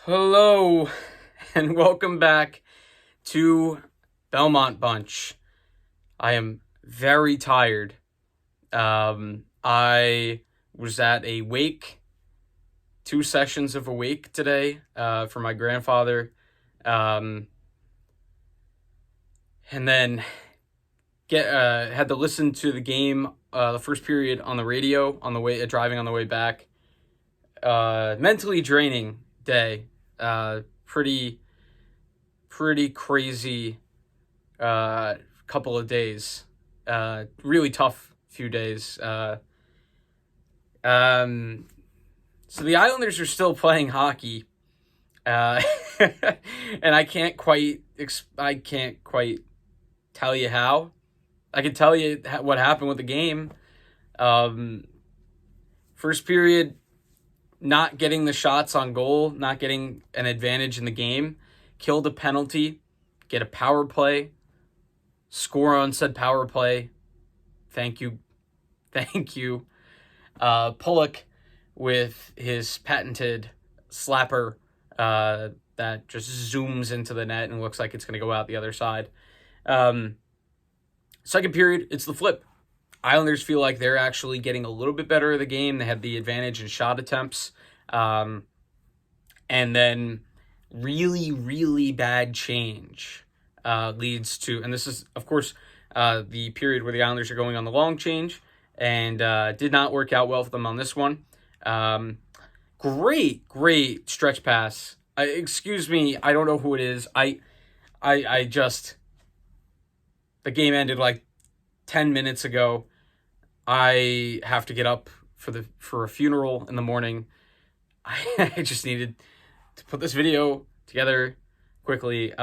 Hello, and welcome back to Belmont Bunch. I am very tired. I was at a wake, 2 sessions of a wake today for my grandfather, um, and then get had to listen to the game, the first period on the radio on the way driving on the way back. Mentally draining day. Pretty crazy couple of days. Really tough few days. Um, so the Islanders are still playing hockey, uh, and I can't quite tell you how. I can tell you what happened with the game. Um, First period, not getting the shots on goal, not getting an advantage in the game, killed a penalty, get a power play, score on said power play. Thank you. Thank you. Pollock with his patented slapper that just zooms into the net and looks like it's going to go out the other side. Second period, it's the flip. Islanders feel like they're actually getting a little bit better at the game. They had the advantage in shot attempts. And then really bad change leads to, and this is, of course, the period where the Islanders are going on the long change, and did not work out well for them on this one. Great stretch pass. Excuse me, I don't know who it is. I just, the game ended like 10 minutes ago. I have to get up for a funeral in the morning. I just needed to put this video together quickly.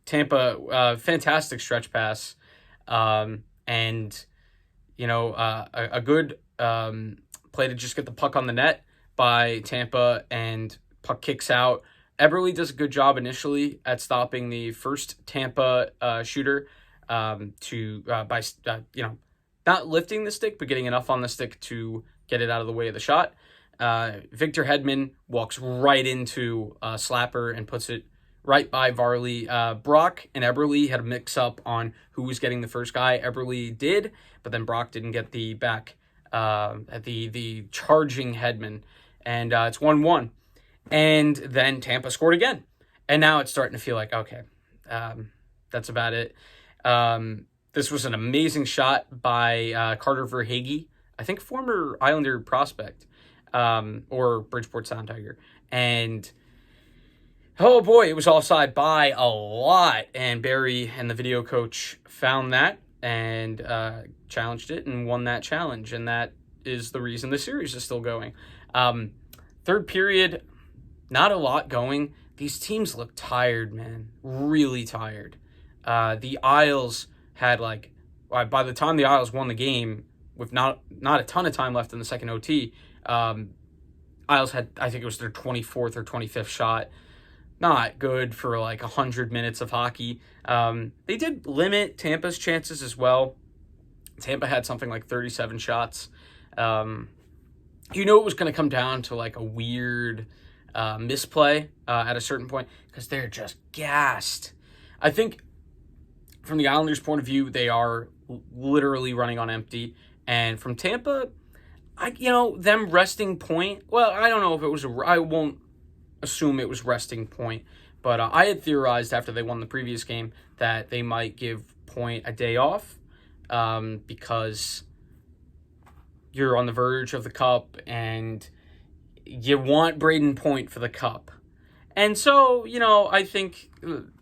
Tampa, fantastic stretch pass, and a good play to just get the puck on the net by Tampa, and puck kicks out. Eberle does a good job initially at stopping the first Tampa shooter by not lifting the stick, but getting enough on the stick to get it out of the way of the shot. Victor Hedman walks right into Slapper and puts it right by Varley. Brock and Eberle had a mix-up on who was getting the first guy. Eberle did, but then Brock didn't get the back at the charging Hedman. And it's 1-1. And then Tampa scored again. And now it's starting to feel like, okay, that's about it. This was an amazing shot by Carter Verhaeghe, I think former Islander prospect, or Bridgeport Sound Tiger. And, oh boy, it was offside by a lot. And Barry and the video coach found that and challenged it and won that challenge. And that is the reason the series is still going. Third period, not a lot going. These teams look tired, man. Really tired. The Isles had by the time the Isles won the game with not a ton of time left in the second OT, Isles had, I think it was their 24th or 25th shot. Not good for 100 minutes of hockey. They did limit Tampa's chances as well. Tampa had something like 37 shots. It was going to come down to a weird misplay at a certain point because they're just gassed. I think from the Islanders' point of view, they are literally running on empty. And from Tampa, them resting point. Well, I don't know if it was I won't assume it was resting point. But I had theorized after they won the previous game that they might give Point a day off because you're on the verge of the cup and you want Braden Point for the cup. And so, I think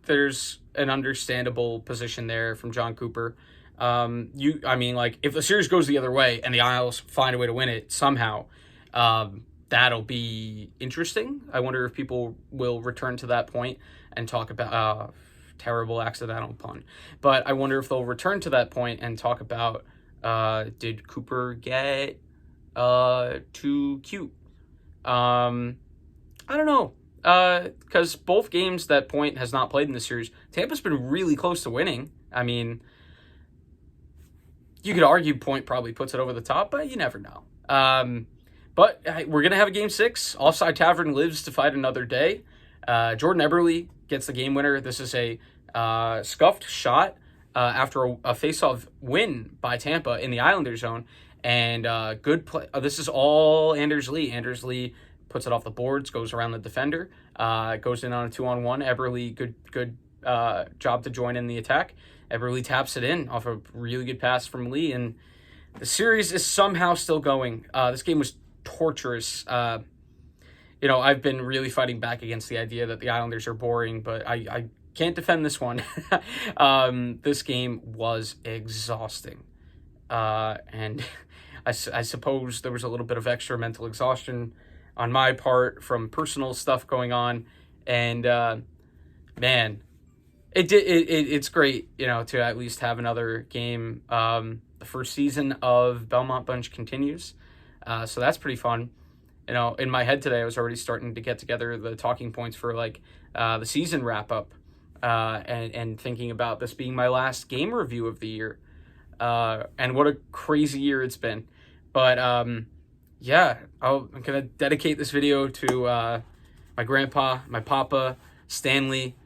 there's an understandable position there from John Cooper. If the series goes the other way and the Isles find a way to win it somehow, that'll be interesting. I wonder if people will return to that point and talk about terrible accidental pun. But I wonder if they'll return to that point and talk about did Cooper get too cute? I don't know. Because both games that Point has not played in the series, Tampa's been really close to winning. I mean, you could argue Point probably puts it over the top, but you never know. But we're going to have a Game 6. Offside Tavern lives to fight another day. Jordan Eberle gets the game winner. This is a scuffed shot after a face-off win by Tampa in the Islander zone. And good play. This is all Anders Lee. Anders Lee puts it off the boards, goes around the defender, goes in on a 2-on-1. Eberle, good job to join in the attack. Eberle taps it in off a really good pass from Lee, and the series is somehow still going. This game was torturous. I've been really fighting back against the idea that the Islanders are boring, but I can't defend this one. This game was exhausting. And I suppose there was a little bit of extra mental exhaustion on my part from personal stuff going on. And, man, it's great, to at least have another game. The first season of Belmont Bunch continues. So that's pretty fun. In my head today, I was already starting to get together the talking points for the season wrap up, and thinking about this being my last game review of the year. And what a crazy year it's been. But I'm going to dedicate this video to my grandpa, my papa, Stanley.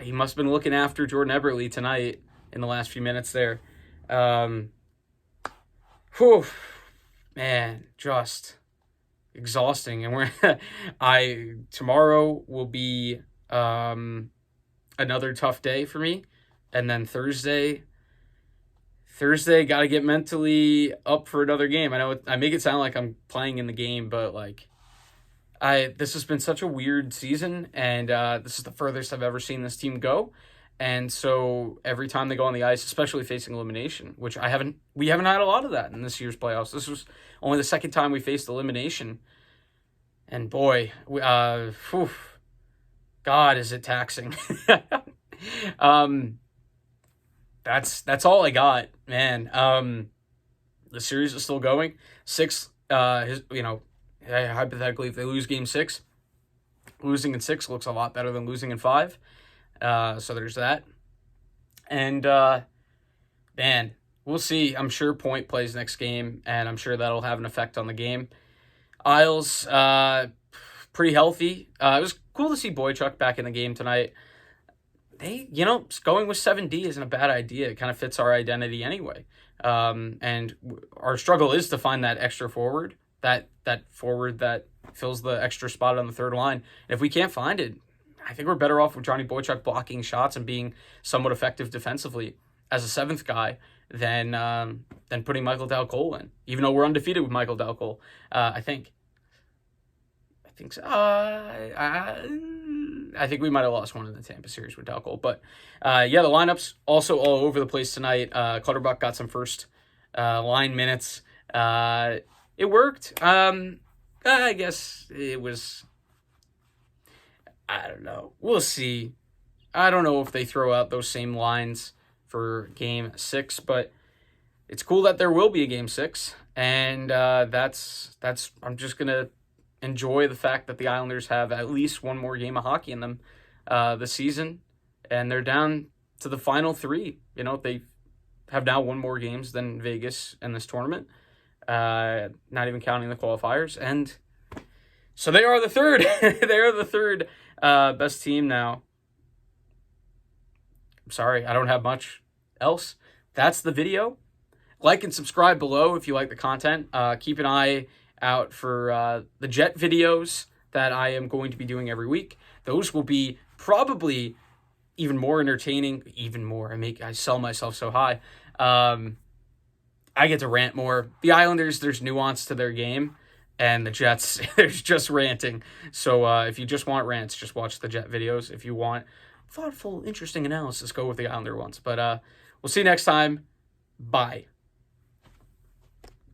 He must have been looking after Jordan Eberle tonight in the last few minutes there. Man, just exhausting. And tomorrow will be another tough day for me. And then Thursday, got to get mentally up for another game. I know I make it sound like I'm playing in the game, but this has been such a weird season, and this is the furthest I've ever seen this team go. And so every time they go on the ice, especially facing elimination, which we haven't had a lot of that in this year's playoffs. This was only the second time we faced elimination. And boy, God, is it taxing. That's all I got, man. The series is still going. 6, hypothetically, if they lose game 6, losing in 6 looks a lot better than losing in 5. So there's that. And, man, we'll see. I'm sure Point plays next game, and I'm sure that'll have an effect on the game. Isles, pretty healthy. It was cool to see Boychuk back in the game tonight. Going with 7D isn't a bad idea. It kind of fits our identity anyway. And our struggle is to find that extra forward, that forward that fills the extra spot on the third line. And if we can't find it, I think we're better off with Johnny Boychuk blocking shots and being somewhat effective defensively as a 7th guy than putting Michael Dal Cole in, even though we're undefeated with Michael Dal Cole. I think so. I think we might have lost one in the Tampa series with Dal Cole. But, the lineups also all over the place tonight. Clutterbuck got some first line minutes. It worked. I guess it was... I don't know. We'll see. I don't know if they throw out those same lines for game 6, but it's cool that there will be a game 6. And that's I'm just going to enjoy the fact that the Islanders have at least one more game of hockey in them this season, and they're down to the final 3. They have now won more games than Vegas in this tournament, not even counting the qualifiers, and so they are the third. They are the third best team now. I'm sorry, I don't have much else. That's the video. Like and subscribe below if you like the content. Keep an eye out for the Jet videos that I am going to be doing every week. Those will be probably even more entertaining. Even more. I sell myself so high. I get to rant more. The Islanders, there's nuance to their game. And the Jets, there's just ranting. So if you just want rants, just watch the Jet videos. If you want thoughtful, interesting analysis, go with the Islander ones. But we'll see you next time. Bye.